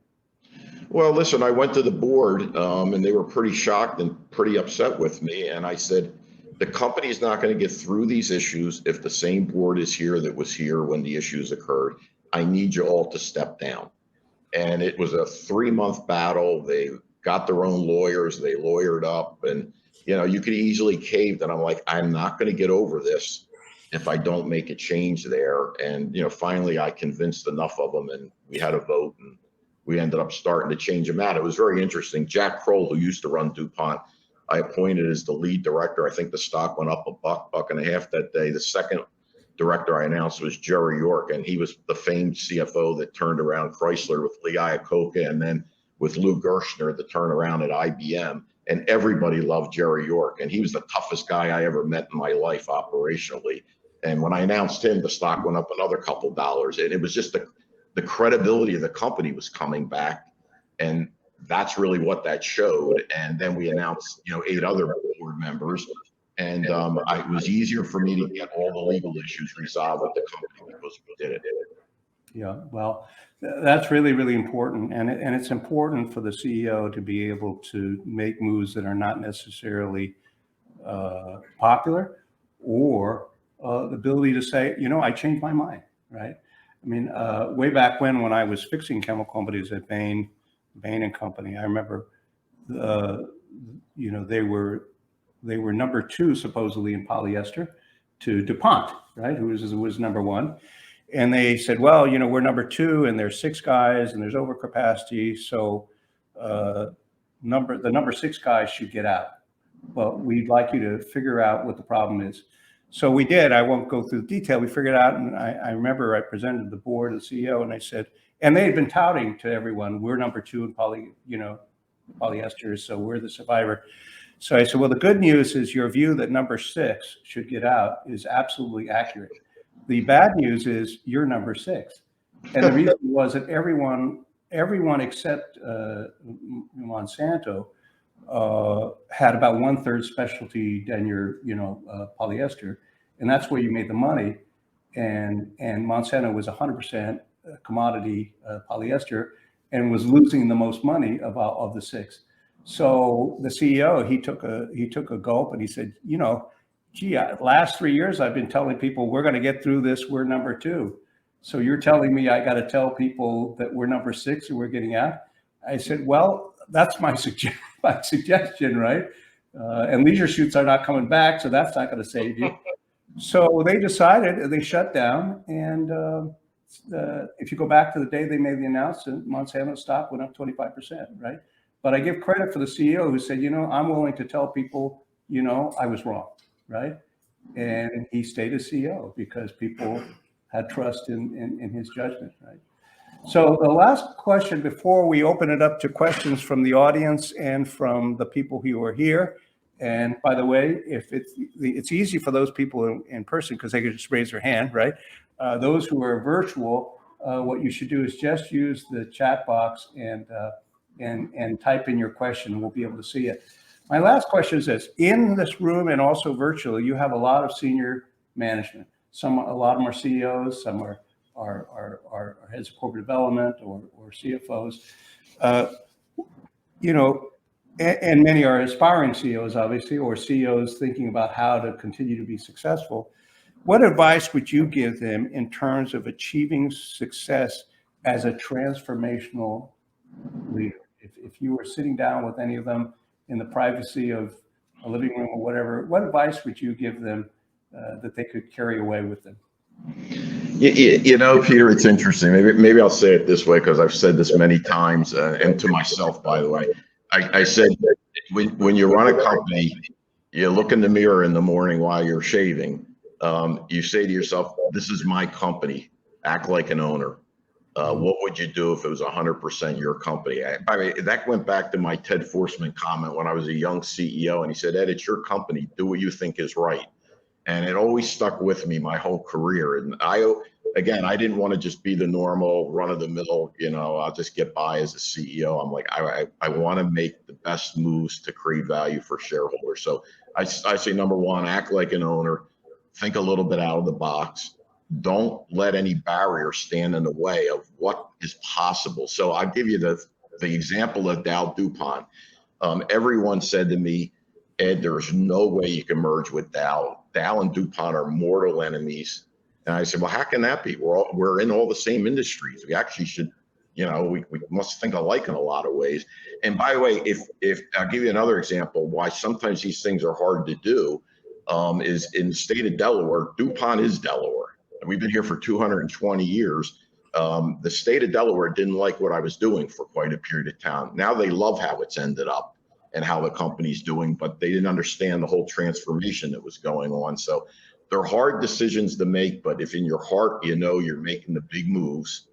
Well, listen, I went to the board, and they were pretty shocked and pretty upset with me. And I said, the company is not going to get through these issues if the same board is here that was here when the issues occurred. I need you all to step down. And it was a 3-month battle. They got their own lawyers. They lawyered up, and you could easily cave. And I'm like, I'm not going to get over this if I don't make a change there. And finally, I convinced enough of them, and we had a vote, and we ended up starting to change them out. It was very interesting. Jack Kroll, who used to run DuPont, I appointed as the lead director. I think the stock went up $1.50 that day. The second director I announced was Jerry York, and he was the famed CFO that turned around Chrysler with Lee Iacocca, and then with Lou Gerstner, the turnaround at IBM. And everybody loved Jerry York, and he was the toughest guy I ever met in my life operationally. And when I announced him, the stock went up another couple dollars, and it was just the credibility of the company was coming back, and that's really what that showed. And then we announced 8 other board members, and it was easier for me to get all the legal issues resolved with the company because we did it. Yeah, well, that's really, really important, and it's important for the CEO to be able to make moves that are not necessarily popular, or the ability to say, I changed my mind, right? I mean, way back when I was fixing chemical companies at Bain and Company, I remember, they were number 2 supposedly in polyester to DuPont, right? Who was number 1. And they said, well, we're number 2 and there's 6 guys and there's overcapacity. So the number 6 guys should get out. Well, we'd like you to figure out what the problem is. So we did. I won't go through the detail. We figured out, and I remember I presented to the board and the CEO, and I said, and they had been touting to everyone, we're number 2 in polyester, so we're the survivor. So I said, well, the good news is your view that number 6 should get out is absolutely accurate. The bad news is you're number 6. And the reason was that everyone except Monsanto had about 1/3 specialty tenure, polyester, and that's where you made the money. And Monsanto was 100% commodity polyester, and was losing the most money of the 6. So the CEO, he took a gulp, and he said, gee, last 3 years I've been telling people we're going to get through this. We're number 2. So you're telling me I got to tell people that we're number 6 and we're getting out? I said, well, that's my suggestion, right? And leisure shoots are not coming back, so that's not going to save you. So they decided, they shut down. And if you go back to the day they made the announcement, Monsanto stock went up 25%, right? But I give credit for the CEO who said, I'm willing to tell people, I was wrong, right? And he stayed as CEO because people had trust in his judgment, right? So the last question before we open it up to questions from the audience and from the people who are here. And by the way, if it's easy for those people in person because they can just raise their hand, right? Those who are virtual, what you should do is just use the chat box and type in your question, and we'll be able to see it. My last question is this: in this room and also virtually, you have a lot of senior management. A lot of them are CEOs, some are heads of corporate development or CFOs, and many are aspiring CEOs, obviously, or CEOs thinking about how to continue to be successful. What advice would you give them in terms of achieving success as a transformational leader? If you were sitting down with any of them in the privacy of a living room or whatever, what advice would you give them that they could carry away with them? Peter, it's interesting. Maybe I'll say it this way because I've said this many times, and to myself, by the way. I said that when you run a company, you look in the mirror in the morning while you're shaving. You say to yourself, "This is my company. Act like an owner." What would you do if it was 100% your company? I mean, that went back to my Ted Forsman comment when I was a young CEO, and he said, "Ed, it's your company. Do what you think is right." And it always stuck with me my whole career. And again, I didn't want to just be the normal run of the mill, I'll just get by as a CEO. I'm like, I want to make the best moves to create value for shareholders. So I say, number one, act like an owner, think a little bit out of the box. Don't let any barrier stand in the way of what is possible. So I'll give you the example of DuPont. Everyone said to me, Ed, there's no way you can merge with Dow. Dow and DuPont are mortal enemies. And I said, well, how can that be? We're in all the same industries. We actually should, we must think alike in a lot of ways. And by the way, if I'll give you another example why sometimes these things are hard to do, is in the state of Delaware. DuPont is Delaware. And we've been here for 220 years. The state of Delaware didn't like what I was doing for quite a period of time. Now they love how it's ended up and how the company's doing, but they didn't understand the whole transformation that was going on. So they're hard decisions to make, but if in your heart, you're making the big moves,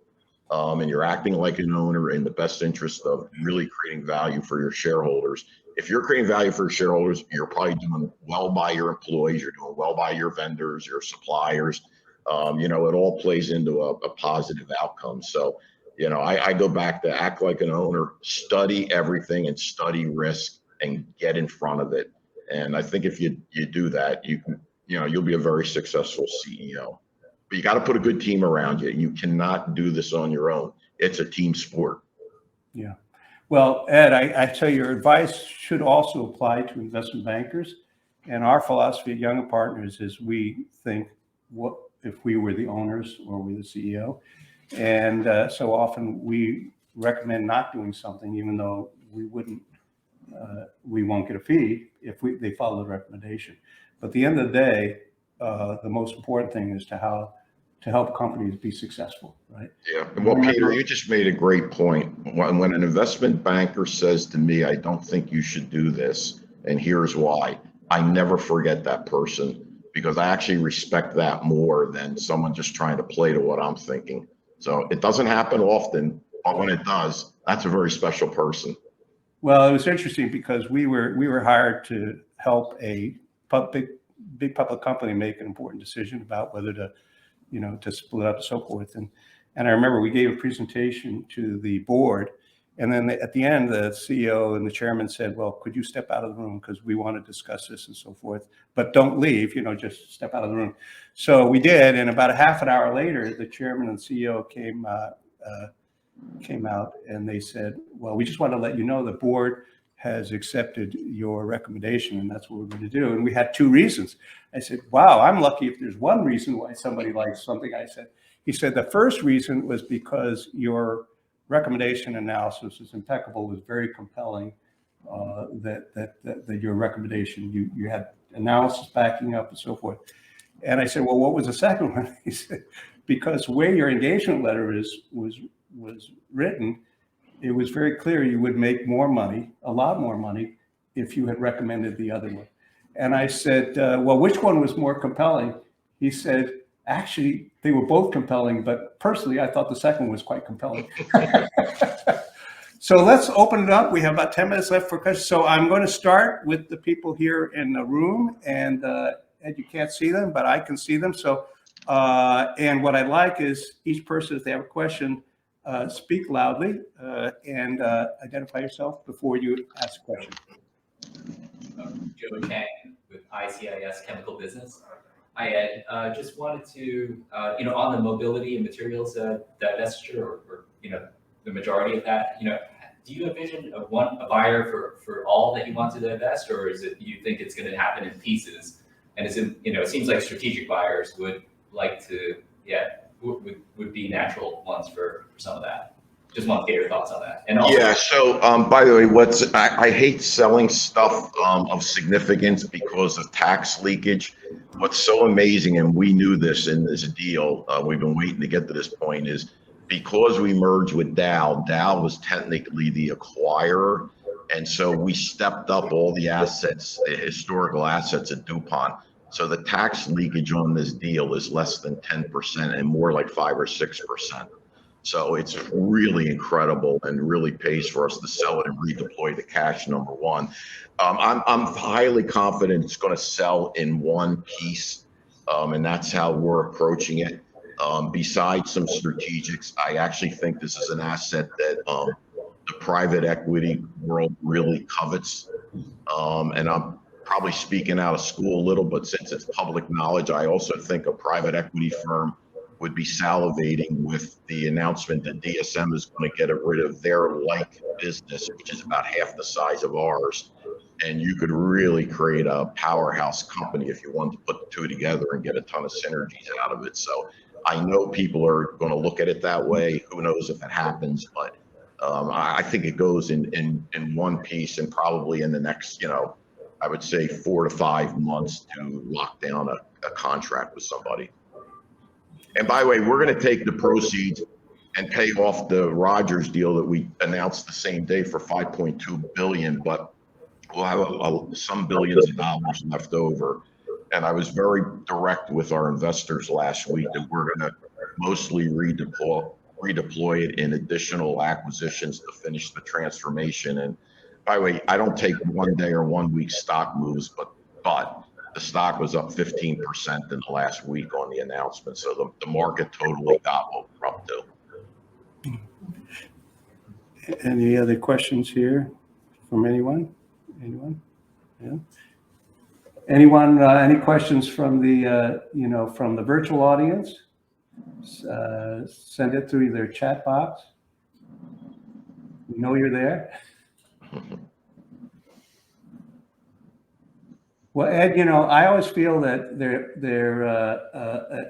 and you're acting like an owner in the best interest of really creating value for your shareholders. If you're creating value for your shareholders, you're probably doing well by your employees, you're doing well by your vendors, your suppliers. It all plays into a positive outcome. So, I go back to act like an owner, study everything and study risk and get in front of it. And I think if you do that, you'll be a very successful CEO. But you got to put a good team around you. You cannot do this on your own. It's a team sport. Yeah. Well, Ed, I tell you, your advice should also apply to investment bankers. And our philosophy at Young Partners is we think, what if we were the owners or we the CEO? And so often we recommend not doing something, even though we won't get a fee if they follow the recommendation. But at the end of the day, the most important thing is to help companies be successful, right? Yeah. Well, Peter, you just made a great point. When an investment banker says to me, I don't think you should do this, and here's why, I never forget that person, because I actually respect that more than someone just trying to play to what I'm thinking. So it doesn't happen often, but when it does, that's a very special person. Well, it was interesting because we were hired to help a big public company make an important decision about whether to split up and so forth. And I remember we gave a presentation to the board, and then at the end, the CEO and the chairman said, well, could you step out of the room because we want to discuss this and so forth, but don't leave, just step out of the room. So we did, and about a half an hour later, the chairman and CEO came out and they said, well, we just want to let you know the board has accepted your recommendation, and that's what we're going to do. And we had two reasons. I said, wow, I'm lucky if there's one reason why somebody likes something I said. He said, the first reason was because your recommendation analysis was impeccable, was very compelling, that your recommendation, you had analysis backing up and so forth. And I said, well, what was the second one? He said, because the way your engagement letter was written, it was very clear you would make more money, a lot more money, if you had recommended the other one. And I said, well, which one was more compelling? He said, actually, they were both compelling, but personally, I thought the second one was quite compelling. So let's open it up. We have about 10 minutes left for questions. So I'm going to start with the people here in the room, and you can't see them, but I can see them. So, and what I like is each person, if they have a question, speak loudly and identify yourself before you ask a question. Joe Chang with ICIS Chemical Business. Hi, Ed. Just wanted to, on the mobility and materials divestiture, or the majority of that, do you envision a buyer for all that you want to divest, or is it you think it's going to happen in pieces? And it seems like strategic buyers would like to, would be natural ones for some of that. Just want to get your thoughts on that. And also, so by the way, I hate selling stuff of significance because of tax leakage. What's so amazing, and we knew this in this deal, we've been waiting to get to this point, is because we merged with Dow was technically the acquirer. And so we stepped up all the assets, the historical assets at DuPont. So the tax leakage on this deal is less than 10% and more like 5 or 6%. So it's really incredible and really pays for us to sell it and redeploy the cash, number one. I'm highly confident it's going to sell in one piece, and that's how we're approaching it. Besides some strategics, I actually think this is an asset that the private equity world really covets. And I'm probably speaking out of school a little, but since it's public knowledge, I also think a private equity firm would be salivating with the announcement that DSM is going to get rid of their like business, which is about half the size of ours. And you could really create a powerhouse company if you wanted to put the two together and get a ton of synergies out of it. So I know people are going to look at it that way. Who knows if it happens, but I think it goes in one piece, and probably in the next, I would say 4 to 5 months to lock down a contract with somebody. And by the way, we're going to take the proceeds and pay off the Rogers deal that we announced the same day for $5.2 billion, but we'll have some billions of dollars left over. And I was very direct with our investors last week that we're going to mostly redeploy it in additional acquisitions to finish the transformation. And by the way, I don't take 1 day or 1 week stock moves, but the stock was up 15% in the last week on the announcement. So the market totally got what we're up to. Any other questions here from anyone? Yeah. Anyone? Any questions from the from the virtual audience? Send it through their chat box. We know you're there. Well, Ed, I always feel that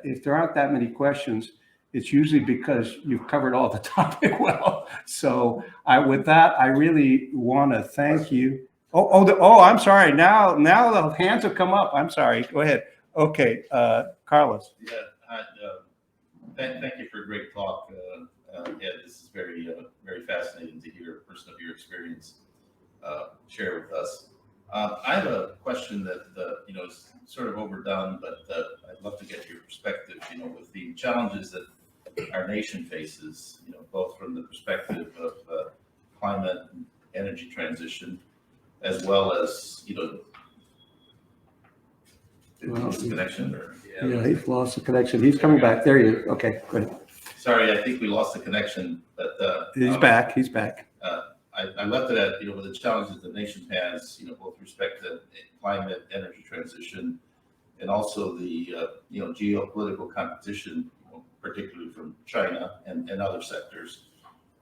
if there aren't that many questions, it's usually because you've covered all the topic well. So with that, I really want to thank you. I'm sorry. Now the hands have come up. I'm sorry. Go ahead. Okay, Carlos. Yeah, thank you for a great talk, Ed. This is very fascinating to hear a person of your experience share with us. I have a question that is sort of overdone, but I'd love to get your perspective. With the challenges that our nation faces, both from the perspective of climate and energy transition, as well as connection. He's lost the connection. He's coming back. There he is. Okay, go ahead. Sorry, I think we lost the connection, but He's back. He's back. I left it at with the challenges the nation has, both with respect to climate, energy transition, and also the geopolitical competition, particularly from China and other sectors.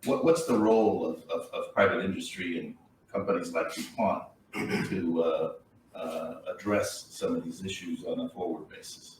What's the role of private industry and companies like DuPont to address some of these issues on a forward basis?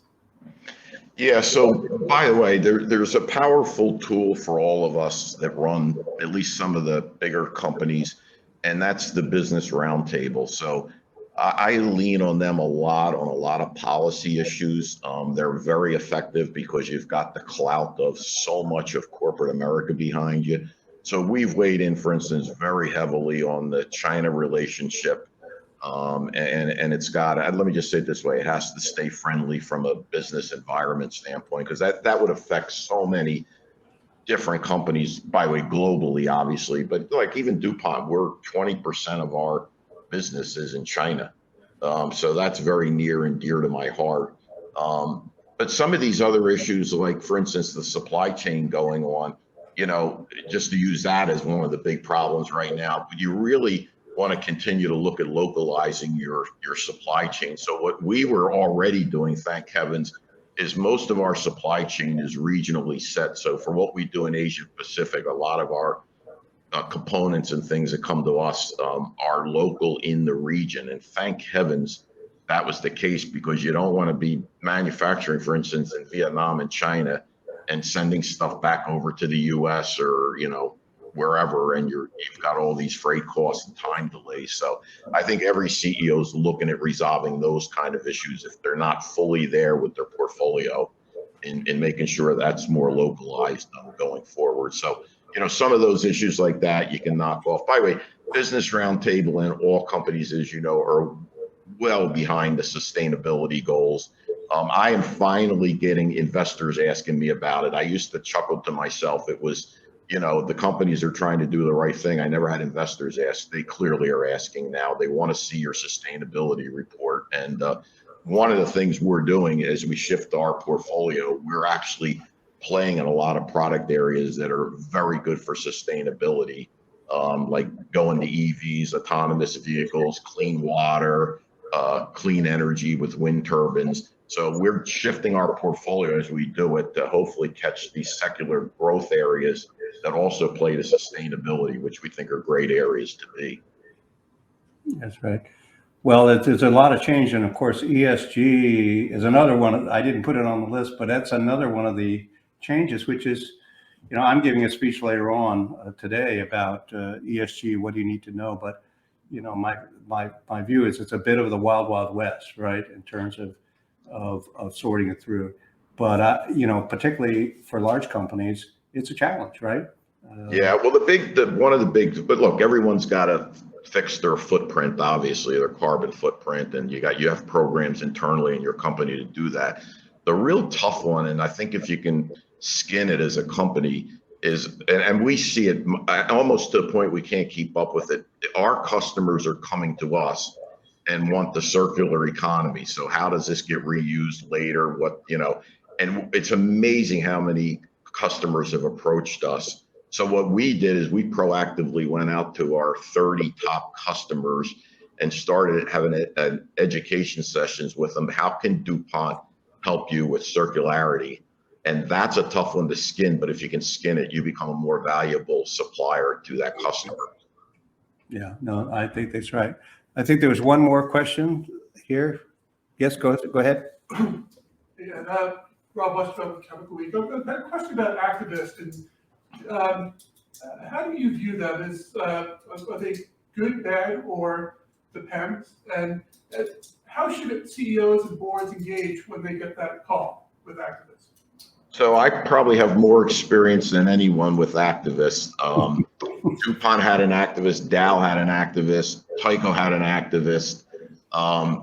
Yeah, so by the way, there's a powerful tool for all of us that run at least some of the bigger companies, and that's the Business Roundtable. So I lean on them a lot on a lot of policy issues. They're very effective because you've got the clout of so much of corporate America behind you. So we've weighed in, for instance, very heavily on the China relationship. And it's got, let me just say it this way, it has to stay friendly from a business environment standpoint, because that would affect so many different companies, by the way, globally, obviously, but like even DuPont, we're 20% of our business is in China. So that's very near and dear to my heart. But some of these other issues, like for instance, the supply chain going on, just to use that as one of the big problems right now, but you really want to continue to look at localizing your supply chain. So what we were already doing, thank heavens, is most of our supply chain is regionally set. So for what we do in Asia Pacific, a lot of our components and things that come to us are local in the region. And thank heavens that was the case, because you don't want to be manufacturing, for instance, in Vietnam and China and sending stuff back over to the US or, wherever, and you've got all these freight costs and time delays. So I think every CEO is looking at resolving those kind of issues if they're not fully there with their portfolio, in making sure that's more localized going forward. So, some of those issues like that you can knock off. By the way, Business Roundtable and all companies, as you know, are well behind the sustainability goals. I am finally getting investors asking me about it. I used to chuckle to myself. It was, the companies are trying to do the right thing. I never had investors ask. They clearly are asking now. They want to see your sustainability report. And one of the things we're doing as we shift our portfolio, we're actually playing in a lot of product areas that are very good for sustainability, like going to EVs, autonomous vehicles, clean water, clean energy with wind turbines. So we're shifting our portfolio as we do it to hopefully catch these secular growth areas that also play to sustainability, which we think are great areas to be. That's right. Well, there's a lot of change, and of course, ESG is another one. I didn't put it on the list, but that's another one of the changes, which is, I'm giving a speech later on today about ESG. What do you need to know? But my view is it's a bit of the wild, wild west, right, in terms of sorting it through. But particularly for large companies, it's a challenge, right? Yeah. Well, but look, everyone's got to fix their footprint, obviously, their carbon footprint, and you have programs internally in your company to do that. The real tough one, and I think if you can skin it as a company, is, and we see it almost to the point we can't keep up with it. Our customers are coming to us and want the circular economy. So how does this get reused later? And it's amazing how many customers have approached us. So what we did is we proactively went out to our 30 top customers and started having education sessions with them. How can DuPont help you with circularity? And that's a tough one to skin, but if you can skin it, you become a more valuable supplier to that customer. Yeah, no, I think that's right. I think there was one more question here. Yes, go ahead. Yeah, Rob Westfield, Chemical Week. I've got a question about activists, and how do you view them? Are they good, bad, or depends? And how should CEOs and boards engage when they get that call with activists? So I probably have more experience than anyone with activists. DuPont had an activist, Dow had an activist, Tyco had an activist. I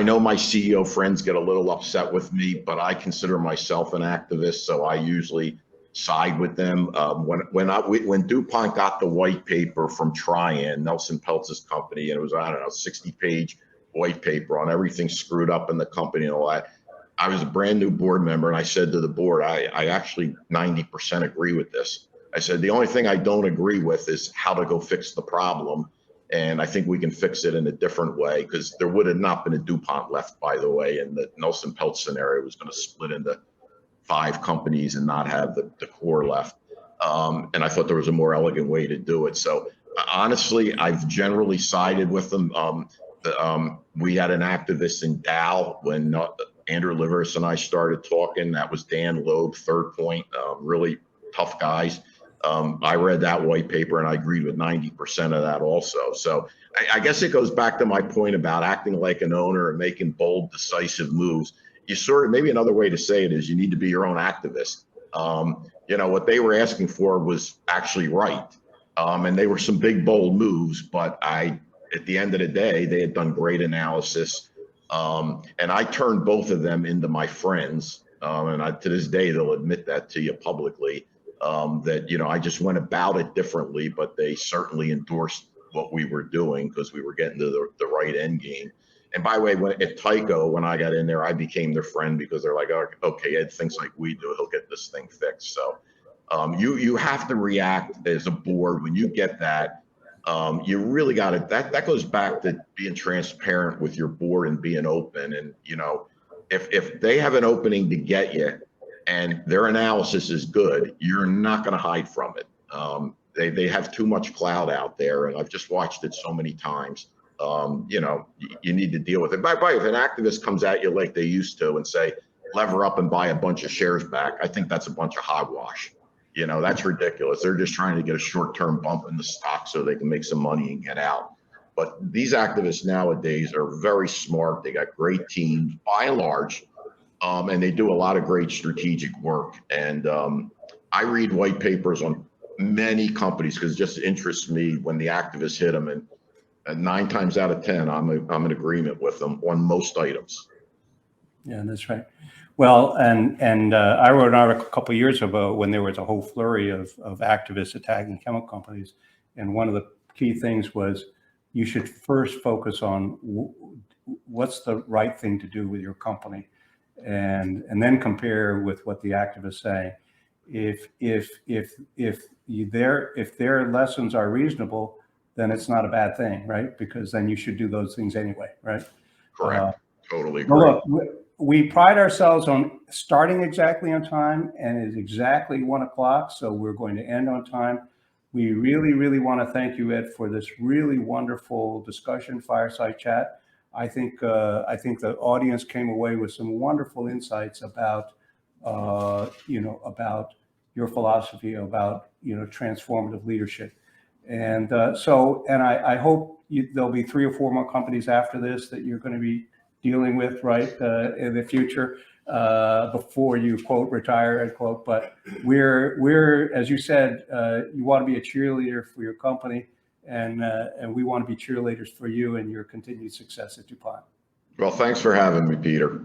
know my CEO friends get a little upset with me, but I consider myself an activist, so I usually side with them. When DuPont got the white paper from Trian, Nelson Peltz's company, and it was, 60-page white paper on everything screwed up in the company and all that, I was a brand new board member, and I said to the board, I actually 90% agree with this. I said, the only thing I don't agree with is how to go fix the problem. And I think we can fix it in a different way, because there would have not been a DuPont left, by the way, and the Nelson Peltz scenario was going to split into 5 companies and not have the core left. And I thought there was a more elegant way to do it. So honestly, I've generally sided with them. We had an activist in Dow when Andrew Liveris and I started talking. That was Dan Loeb, Third Point, really tough guys. I read that white paper and I agreed with 90% of that also. So I guess it goes back to my point about acting like an owner and making bold, decisive moves. Maybe another way to say it is you need to be your own activist. What they were asking for was actually right. And they were some big, bold moves, but at the end of the day, they had done great analysis. And I turned both of them into my friends. And to this day, they'll admit that to you publicly, that, I just went about it differently, but they certainly endorsed what we were doing because we were getting to the right end game. And by the way, at Tyco, when I got in there, I became their friend because they're like, oh, okay, Ed thinks like we do, he'll get this thing fixed. So you have to react as a board when you get that. You really got to, that goes back to being transparent with your board and being open. And, if they have an opening to get you and their analysis is good, you're not going to hide from it. They have too much clout out there. And I've just watched it so many times. You need to deal with it. By the way, if an activist comes at you like they used to and say, lever up and buy a bunch of shares back, I think that's a bunch of hogwash. That's ridiculous. They're just trying to get a short-term bump in the stock so they can make some money and get out. But these activists nowadays are very smart. They got great teams by and large, and they do a lot of great strategic work. And I read white papers on many companies because it just interests me when the activists hit them. And 9 times out of 10, I'm in agreement with them on most items. Yeah, that's right. Well, and I wrote an article a couple of years ago when there was a whole flurry of activists attacking chemical companies. And one of the key things was you should first focus on what's the right thing to do with your company. and then compare with what the activists say. If their lessons are reasonable, then it's not a bad thing, right? Because then you should do those things anyway, right? Correct. Totally agree. Well, look, we pride ourselves on starting exactly on time, and it's exactly 1 o'clock, so we're going to end on time. We really, really want to thank you, Ed, for this really wonderful discussion, fireside chat. I think the audience came away with some wonderful insights about, about your philosophy, about, transformative leadership. And I hope there'll be 3 or 4 more companies after this that you're going to be dealing with, right, in the future, before you, quote, retire, end quote. But we're as you said, you want to be a cheerleader for your company, and we want to be cheerleaders for you and your continued success at DuPont. Well, thanks for having me, Peter.